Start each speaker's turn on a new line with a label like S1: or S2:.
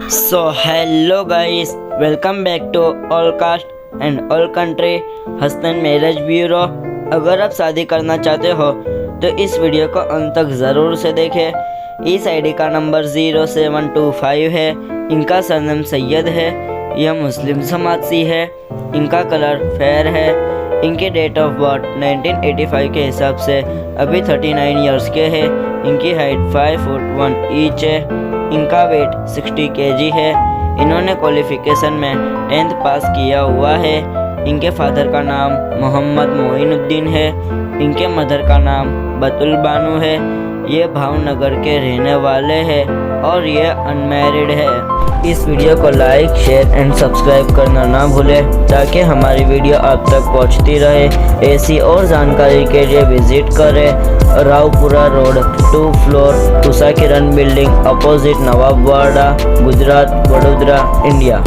S1: So hello guys, welcome back to all caste and all country Hasan marriage bureau. अगर आप शादी करना चाहते हो तो इस वीडियो को अंत तक ज़रूर से देखें। इस आईडी का नंबर 0725 है। इनका सरनेम सैयद है। यह मुस्लिम समाज से है। इनका कलर फेयर है। इनके डेट ऑफ बर्थ 1985 के हिसाब से अभी 39 इयर्स के हैं। इनकी हाइट 5 फुट 1 इंच है। इनका वेट 60 kg है। इन्होंने क्वालिफिकेशन में 10th पास किया हुआ है। इनके फादर का नाम मोहम्मद मोइनुद्दीन है। इनके मदर का नाम बतुल बानू है। ये भावनगर के रहने वाले हैं और ये अनमैरिड है। इस वीडियो को लाइक, शेयर एंड सब्सक्राइब करना ना भूलें ताकि हमारी वीडियो आप तक पहुंचती रहे। ऐसी और जानकारी के लिए विजिट करें Raopura road 2 floor Usha Kiran building opposite Nawabwada, Gujarat, Vadodara, India.